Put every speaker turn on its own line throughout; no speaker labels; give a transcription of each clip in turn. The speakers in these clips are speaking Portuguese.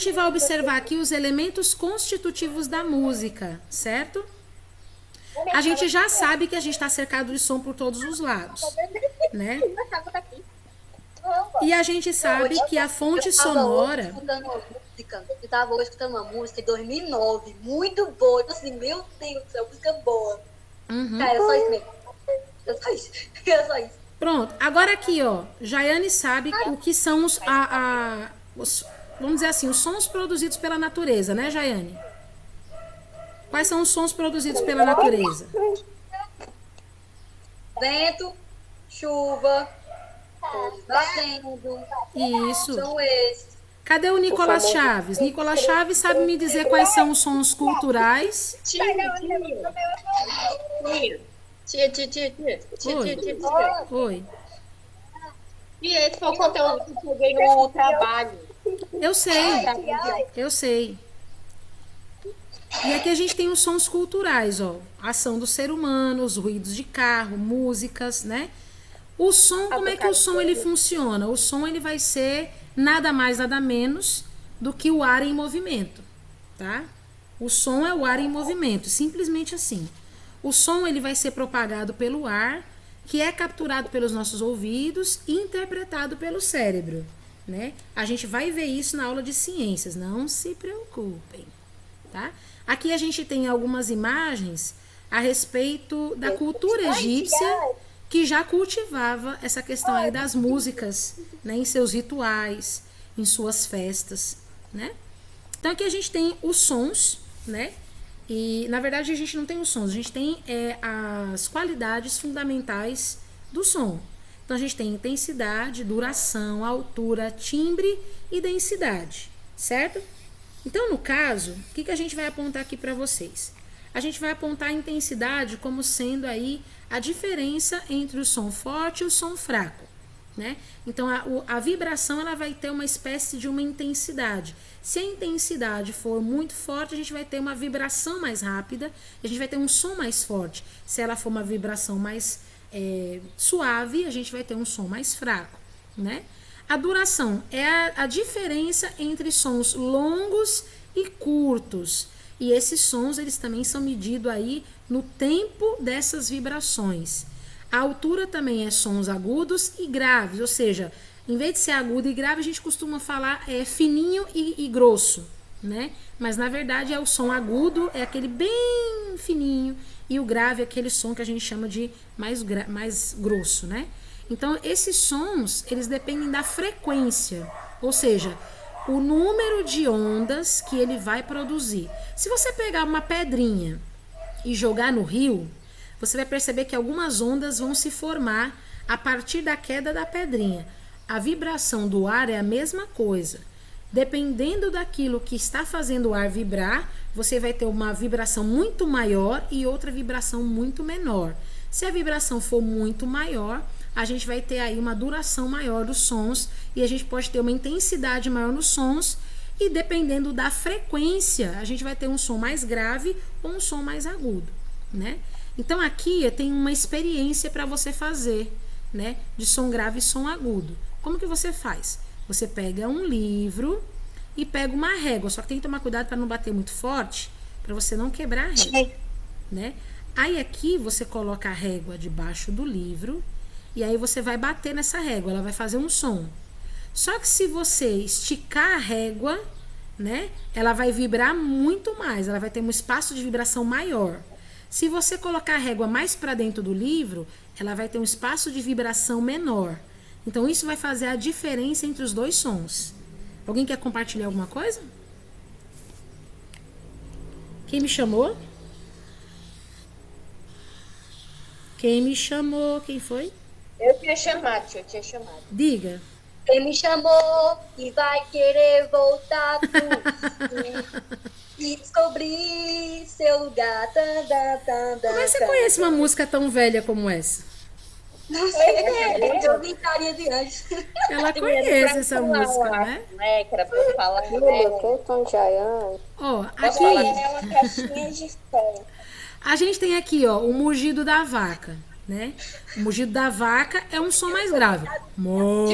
gente vai observar aqui os elementos constitutivos da música, certo? A gente já sabe que a gente está cercado de som por todos os lados, né? E a gente sabe que a fonte sonora...
Eu estava hoje escutando uma música em 2009, muito boa. Assim, meu Deus do céu, música boa. Cara, só isso mesmo. Era só isso. Era só isso.
Pronto, agora aqui, ó, Jaiane sabe o que são vamos dizer assim, os sons produzidos pela natureza, né, Jaiane? Quais são os sons produzidos pela natureza?
Vento, chuva, batendo.
Isso.
São esses.
Cadê o Nicolas Chaves? Nicolas Chaves sabe me dizer quais são os sons culturais?
Tia.
Oi.
E esse foi o conteúdo que eu peguei no trabalho.
Eu sei. E aqui a gente tem os sons culturais, ó. A ação do ser humano, os ruídos de carro, músicas, né? O som, como é que o som ele funciona? O som ele vai ser nada mais, nada menos do que o ar em movimento, tá? O som é o ar em movimento, simplesmente assim. O som ele vai ser propagado pelo ar, que é capturado pelos nossos ouvidos e interpretado pelo cérebro, né? A gente vai ver isso na aula de ciências, não se preocupem, tá? Aqui a gente tem algumas imagens a respeito da cultura egípcia, que já cultivava essa questão aí das músicas, né, em seus rituais, em suas festas, né? Então aqui a gente tem os sons, né? E na verdade a gente não tem os sons, a gente tem as qualidades fundamentais do som. Então a gente tem intensidade, duração, altura, timbre e densidade, certo? Então no caso, o que a gente vai apontar aqui para vocês? A gente vai apontar a intensidade como sendo aí a diferença entre o som forte e o som fraco, né? Então a vibração ela vai ter uma espécie de uma intensidade. Se a intensidade for muito forte, a gente vai ter uma vibração mais rápida, a gente vai ter um som mais forte. Se ela for uma vibração mais suave, a gente vai ter um som mais fraco, né? A duração é a diferença entre sons longos e curtos. E esses sons, eles também são medidos aí no tempo dessas vibrações. A altura também é sons agudos e graves, ou seja, em vez de ser agudo e grave, a gente costuma falar fininho e grosso, né? Mas na verdade é o som agudo, é aquele bem fininho, e o grave é aquele som que a gente chama de mais grosso, né? Então esses sons, eles dependem da frequência, ou seja, o número de ondas que ele vai produzir. Se você pegar uma pedrinha e jogar no rio, você vai perceber que algumas ondas vão se formar a partir da queda da pedrinha. A vibração do ar é a mesma coisa. Dependendo daquilo que está fazendo o ar vibrar, você vai ter uma vibração muito maior e outra vibração muito menor. Se a vibração for muito maior, a gente vai ter aí uma duração maior dos sons e a gente pode ter uma intensidade maior nos sons, e dependendo da frequência, a gente vai ter um som mais grave ou um som mais agudo, né? Então aqui eu tenho uma experiência para você fazer, né, de som grave e som agudo. Como que você faz? Você pega um livro e pega uma régua, só que tem que tomar cuidado para não bater muito forte, para você não quebrar a régua, né? Aí aqui você coloca a régua debaixo do livro e aí você vai bater nessa régua, ela vai fazer um som. Só que se você esticar a régua, né, ela vai vibrar muito mais, ela vai ter um espaço de vibração maior. Se você colocar a régua mais para dentro do livro, ela vai ter um espaço de vibração menor. Então isso vai fazer a diferença entre os dois sons. Alguém quer compartilhar alguma coisa? Quem me chamou? Quem me chamou? Quem foi?
Eu tinha chamado, tio, eu tinha chamado.
Diga.
Quem me chamou e vai querer voltar e descobrir seu lugar.
Como é que você conhece uma música tão velha como essa?
Não sei, eu gritaria de antes.
Ela conhece essa música, né?
Né? Que era pra eu falar.
Ó,
Posso falar?
aqui
É uma caixinha de som.
a gente tem aqui, ó, o mugido da vaca, né? O mugido da vaca é um som mais grave. Mo,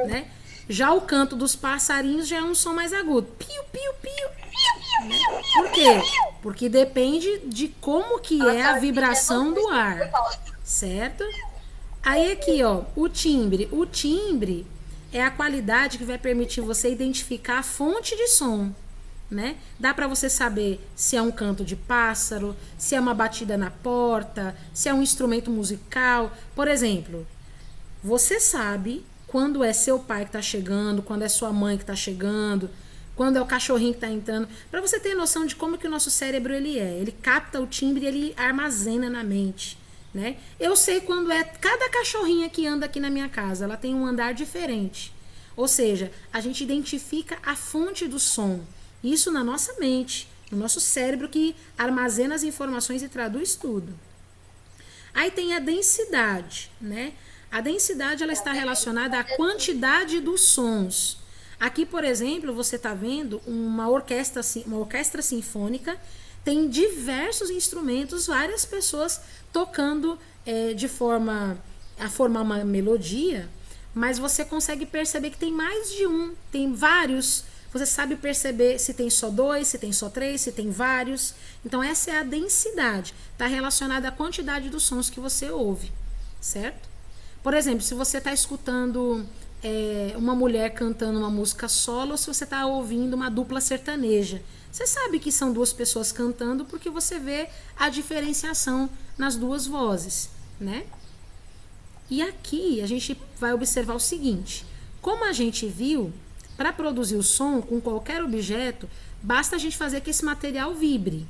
né? Já o canto dos passarinhos já é um som mais agudo. Piu, piu, piu. Né? Por quê? Porque depende de como que é a vibração do ar, certo? Aí aqui, ó, o timbre. O timbre é a qualidade que vai permitir você identificar a fonte de som, né? Dá para você saber se é um canto de pássaro, se é uma batida na porta, se é um instrumento musical. Por exemplo, você sabe quando é seu pai que tá chegando, quando é sua mãe que tá chegando, quando é o cachorrinho que tá entrando, para você ter noção de como que o nosso cérebro ele é. Ele capta o timbre e ele armazena na mente, né? Eu sei quando é cada cachorrinha que anda aqui na minha casa, ela tem um andar diferente. Ou seja, a gente identifica a fonte do som. Isso na nossa mente, no nosso cérebro que armazena as informações e traduz tudo. Aí tem a densidade, né? A densidade ela está relacionada à quantidade dos sons. Aqui, por exemplo, você está vendo uma orquestra sinfônica, tem diversos instrumentos, várias pessoas tocando de forma a formar uma melodia, mas você consegue perceber que tem mais de um, tem vários. Você sabe perceber se tem só 2, se tem só 3, se tem vários. Então, essa é a densidade. Está relacionada à quantidade dos sons que você ouve, certo? Por exemplo, se você está escutando uma mulher cantando uma música solo, ou se você está ouvindo uma dupla sertaneja, você sabe que são duas pessoas cantando porque você vê a diferenciação nas duas vozes, né? E aqui a gente vai observar o seguinte: como a gente viu, para produzir o som com qualquer objeto, basta a gente fazer que esse material vibre.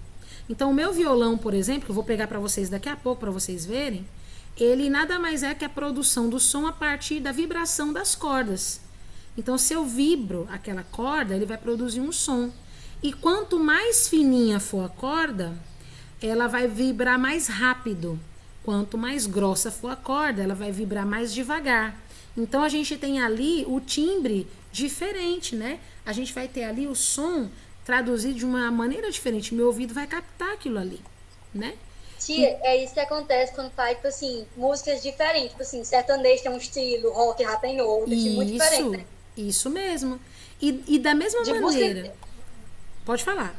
Então, o meu violão, por exemplo, que eu vou pegar para vocês daqui a pouco para vocês verem, ele nada mais é que a produção do som a partir da vibração das cordas. Então, se eu vibro aquela corda, ele vai produzir um som. E quanto mais fininha for a corda, ela vai vibrar mais rápido. Quanto mais grossa for a corda, ela vai vibrar mais devagar. Então, a gente tem ali o timbre diferente, né? A gente vai ter ali o som traduzido de uma maneira diferente. Meu ouvido vai captar aquilo ali, né?
Tia, é isso que acontece quando faz, tipo assim, músicas diferentes. Tipo assim, sertanejo tem um estilo, rock já tem outro, tipo, muito diferente, né?
Isso mesmo. E da mesma maneira... Música... Pode falar.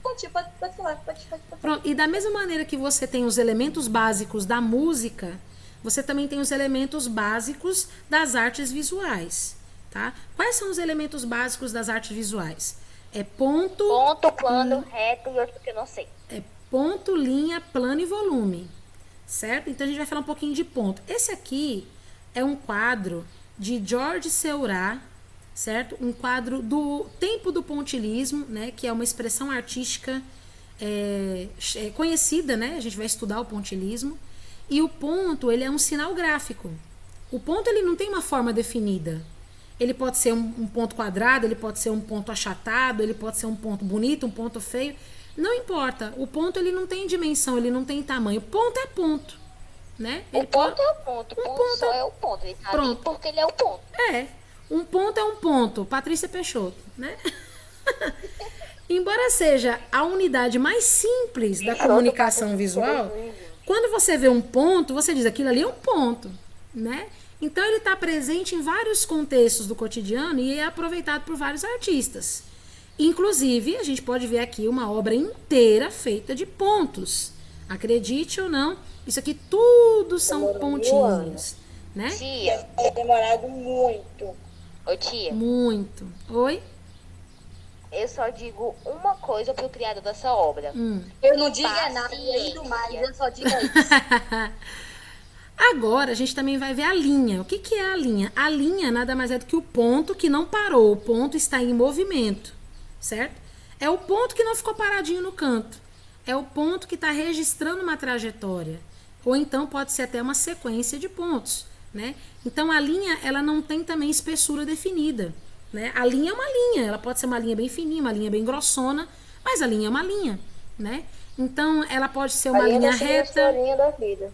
Pode falar, pode falar.
Pronto. E da mesma maneira que você tem os elementos básicos da música, você também tem os elementos básicos das artes visuais, tá? Quais são os elementos básicos das artes visuais? É ponto,
plano, reto e outro que eu não sei.
É ponto, linha, plano e volume, certo? Então a gente vai falar um pouquinho de ponto. Esse aqui é um quadro de George Seurat, certo? Um quadro do tempo do pontilhismo, né? Que é uma expressão artística conhecida, né? A gente vai estudar o pontilhismo. E o ponto, ele é um sinal gráfico. O ponto, ele não tem uma forma definida. Ele pode ser um ponto quadrado, ele pode ser um ponto achatado, ele pode ser um ponto bonito, um ponto feio. Não importa. O ponto, ele não tem dimensão, ele não tem tamanho. Ponto é ponto, né?
O ponto é o ponto. O ponto só é o ponto. Ele tá ali porque ele é o ponto.
Um ponto é um ponto. Patrícia Peixoto, né? Embora seja a unidade mais simples da comunicação visual, quando você vê um ponto, você diz aquilo ali é um ponto, né? Então ele está presente em vários contextos do cotidiano e é aproveitado por vários artistas. Inclusive, a gente pode ver aqui uma obra inteira feita de pontos. Acredite ou não, isso aqui tudo são pontinhos, né?
Tia,
é demorado muito.
Ô tia.
Muito. Oi?
Eu só digo uma coisa pro criador dessa obra.
Eu não digo nada, ainda mais, eu só digo isso.
Agora, a gente também vai ver a linha. O que, que é a linha? A linha nada mais é do que o ponto que não parou. O ponto está em movimento, certo? É o ponto que não ficou paradinho no canto. É o ponto que está registrando uma trajetória. Ou então pode ser até uma sequência de pontos, né? Então, a linha, ela não tem também espessura definida, né? A linha é uma linha. Ela pode ser uma linha bem fininha, uma linha bem grossona, mas a linha é uma linha, né? Então, ela pode ser uma linha reta.
Da vida.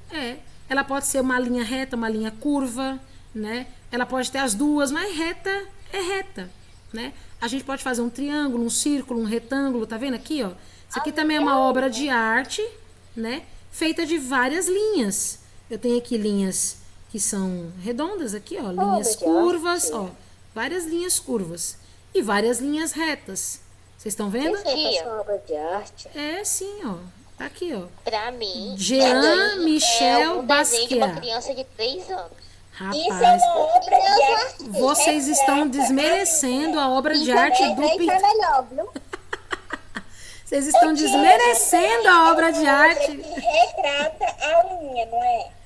Ela pode ser uma linha reta, uma linha curva, né? Ela pode ter as duas, mas reta é reta, né? A gente pode fazer um triângulo, um círculo, um retângulo, tá vendo aqui, ó? Isso aqui também é uma obra de arte, né? Feita de várias linhas. Eu tenho aqui linhas que são redondas aqui, ó,
Obra
linhas
de
curvas,
arte.
ó, várias linhas curvas e várias linhas retas. Vocês estão vendo?
Isso é uma obra de arte.
É sim, ó. Tá aqui, ó.
Pra mim,
Jean
isso aí
Michel
é um desenho de uma
Basquiat.
criança de 3 anos.
Isso é
Rapaz,
uma obra de arte.
vocês estão desmerecendo a obra de arte do
Isso é
pintor.
melhor, viu?
Vocês estão desmerecendo a obra de arte.
Que retrata a unha, não é?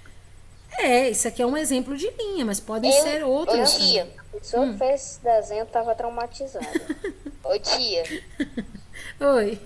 É, isso aqui é um exemplo de linha, mas podem ser
Ô
outros.
tia,
A pessoa que fez esse desenho tava traumatizada.
ô tia,
Oi.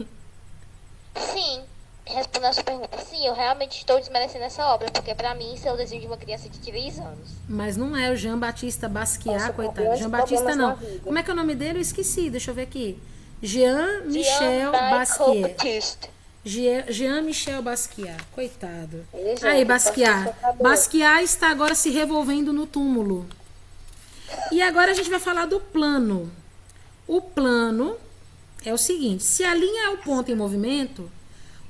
sim, respondendo a sua pergunta, sim, eu realmente estou desmerecendo essa obra, porque pra mim isso é o desenho de uma criança de 3 anos.
Mas não é o Jean Batista Basquiat,
Nossa,
coitado.
grandes
Jean Batista
problemas
não.
na vida.
Como é que é o nome dele? Eu esqueci, deixa eu ver aqui. Jean Michel
Jean
Basquiat.
Baptiste.
Jean Michel Basquiat, coitado.
Ele já
Aí,
que
Basquiat.
passou sua cabeça.
Basquiat está agora se revolvendo no túmulo. E agora a gente vai falar do plano. O plano é o seguinte: se a linha é o ponto em movimento,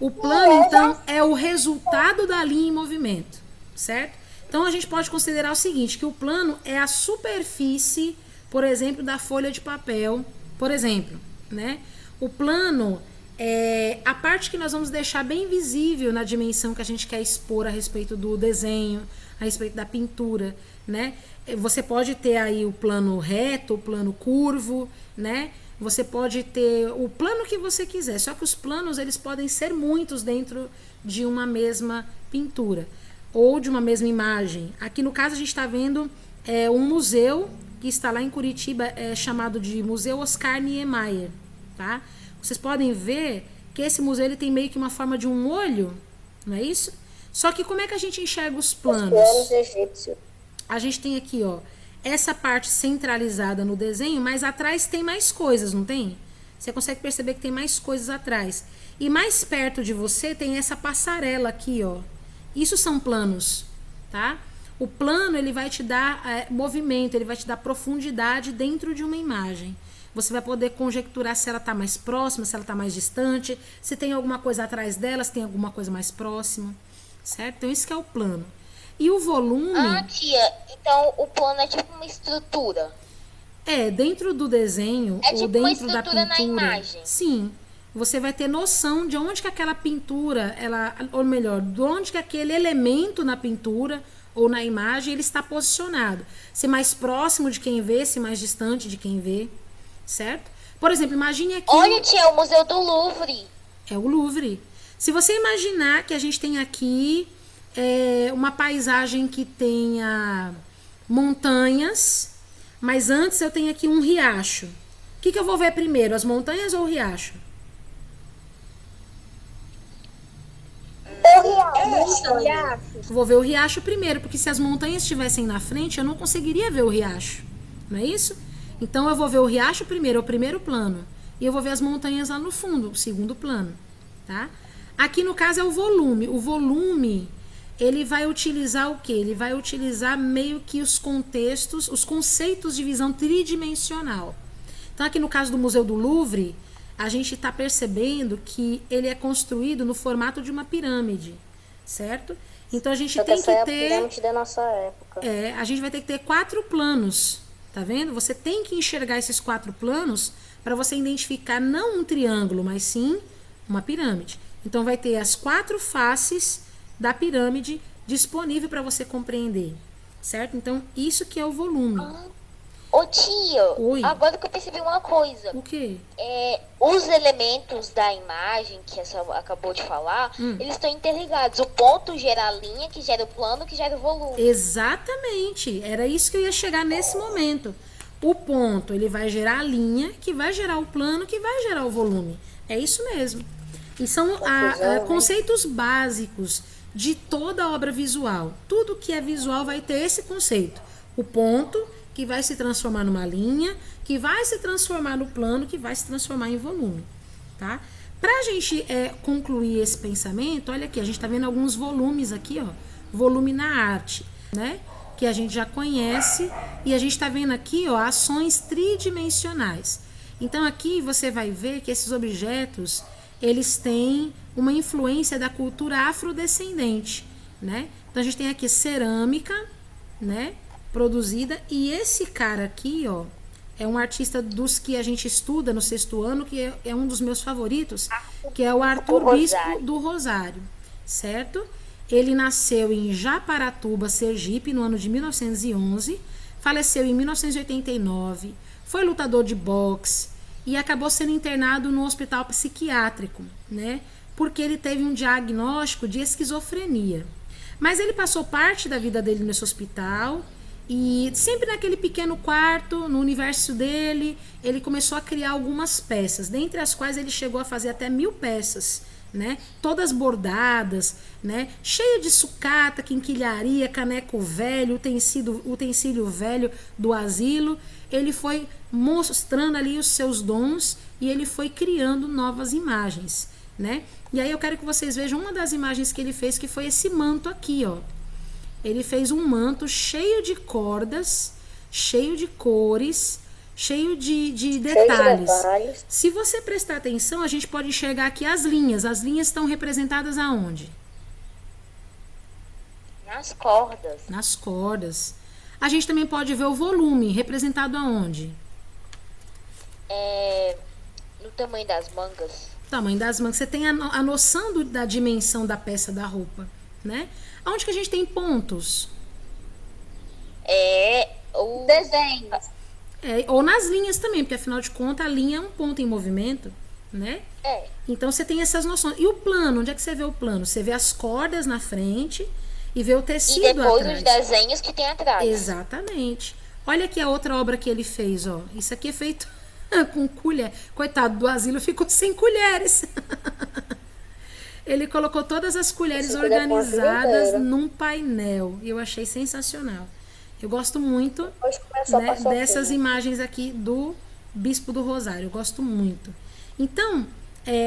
o plano, então, é o resultado da linha em movimento, certo? Então, a gente pode considerar o seguinte, que o plano é a superfície, por exemplo, da folha de papel, por exemplo, né? O plano é a parte que nós vamos deixar bem visível na dimensão que a gente quer expor a respeito do desenho, a respeito da pintura, né? Você pode ter aí o plano reto, o plano curvo, né? Você pode ter o plano que você quiser, só que os planos eles podem ser muitos dentro de uma mesma pintura ou de uma mesma imagem. Aqui no caso a gente está vendo um museu que está lá em Curitiba, chamado de Museu Oscar Niemeyer, tá? Vocês podem ver que esse museu ele tem meio que uma forma de um olho, não é isso? Só que como é que a gente enxerga os planos?
Planos egípcios.
A gente tem aqui, ó, essa parte centralizada no desenho, mas atrás tem mais coisas, não tem? Você consegue perceber que tem mais coisas atrás. E mais perto de você tem essa passarela aqui, ó. Isso são planos, tá? O plano, ele vai te dar movimento, ele vai te dar profundidade dentro de uma imagem. Você vai poder conjecturar se ela está mais próxima, se ela está mais distante, se tem alguma coisa atrás dela, se tem alguma coisa mais próxima, certo? Então, isso que é o plano. E o volume...
Ah, tia, então o plano é tipo uma estrutura.
dentro do desenho
É
ou
tipo uma
dentro da
estrutura na
pintura.
imagem.
Sim. Você vai ter noção de onde que aquela pintura, ou melhor, de onde que aquele elemento na pintura ou na imagem ele está posicionado. Se mais próximo de quem vê, se mais distante de quem vê, certo? Por exemplo, imagine aqui...
Olha, tia, é o Museu do Louvre.
É o Louvre. Se você imaginar que a gente tem aqui uma paisagem que tenha montanhas, mas antes eu tenho aqui um riacho. O que eu vou ver primeiro, as montanhas ou o riacho? Vou ver o riacho primeiro, porque se as montanhas estivessem na frente, eu não conseguiria ver o riacho. Não é isso? Então eu vou ver o riacho primeiro, é o primeiro plano. E eu vou ver as montanhas lá no fundo, o segundo plano. Tá? Aqui no caso é o volume. O volume, ele vai utilizar o quê? Ele vai utilizar meio que os contextos, os conceitos de visão tridimensional. Então aqui no caso do Museu do Louvre, a gente está percebendo que ele é construído no formato de uma pirâmide, certo? Então a gente tem que
é a
ter...
pirâmide da nossa época.
a gente vai ter que ter 4 planos, tá vendo? Você tem que enxergar esses 4 planos para você identificar não um triângulo, mas sim uma pirâmide. Então vai ter as 4 faces da pirâmide disponível para você compreender, certo? Então isso que é o volume.
Ô, tia,
Oi.
agora que eu percebi uma coisa.
O quê?
Os elementos da imagem que a senhora acabou de falar, eles estão interligados. O ponto gera a linha, que gera o plano, que gera o volume.
Exatamente, era isso que eu ia chegar nesse momento. O ponto, ele vai gerar a linha, que vai gerar o plano, que vai gerar o volume. É isso mesmo. E são conceitos básicos de toda obra visual. Tudo que é visual vai ter esse conceito. O ponto, que vai se transformar numa linha, que vai se transformar no plano, que vai se transformar em volume. Tá? Para a gente concluir esse pensamento, olha aqui, a gente está vendo alguns volumes aqui, ó. Volume na arte, né? Que a gente já conhece, e a gente está vendo aqui, ó, ações tridimensionais. Então aqui você vai ver que esses objetos, eles têm uma influência da cultura afrodescendente, né? Então a gente tem aqui cerâmica, né, produzida. E esse cara aqui, ó, é um artista dos que a gente estuda no 6º ano, que é um dos meus favoritos, que é o Arthur Bispo do Rosário, certo? Ele nasceu em Japaratuba, Sergipe, no ano de 1911, faleceu em 1989, foi lutador de boxe e acabou sendo internado no hospital psiquiátrico, né? Porque ele teve um diagnóstico de esquizofrenia. Mas ele passou parte da vida dele nesse hospital e sempre naquele pequeno quarto, no universo dele, ele começou a criar algumas peças, dentre as quais ele chegou a fazer até 1000 peças, né? Todas bordadas, né? Cheia de sucata, quinquilharia, caneco velho, utensílio velho do asilo. Ele foi mostrando ali os seus dons e ele foi criando novas imagens, né? E aí eu quero que vocês vejam uma das imagens que ele fez, que foi esse manto aqui, ó. Ele fez um manto cheio de cordas, cheio de cores, cheio de detalhes. Se você prestar atenção, a gente pode enxergar aqui as linhas. As linhas estão representadas aonde?
Nas cordas.
Nas cordas. A gente também pode ver o volume representado aonde?
No tamanho das mangas.
Tamanho das mangas. Você tem a noção da dimensão da peça da roupa, né? Aonde que a gente tem pontos?
O
Desenho.
Ou nas linhas também, porque afinal de contas a linha é um ponto em movimento, né? Então você tem essas noções. E o plano? Onde é que você vê o plano? Você vê as cordas na frente e vê o tecido atrás.
E depois os desenhos que tem atrás.
Exatamente. Olha aqui a outra obra que ele fez, ó. Isso aqui é feito com colher. Coitado do asilo, ficou sem colheres. Ele colocou todas as colheres organizadas num painel. E eu achei sensacional. Eu gosto muito, né, dessas imagens aqui do Bispo do Rosário. Eu gosto muito. Então,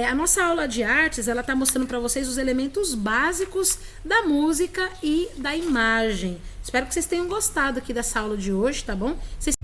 a nossa aula de artes, ela está mostrando para vocês os elementos básicos da música e da imagem. Espero que vocês tenham gostado aqui dessa aula de hoje, tá bom? Vocês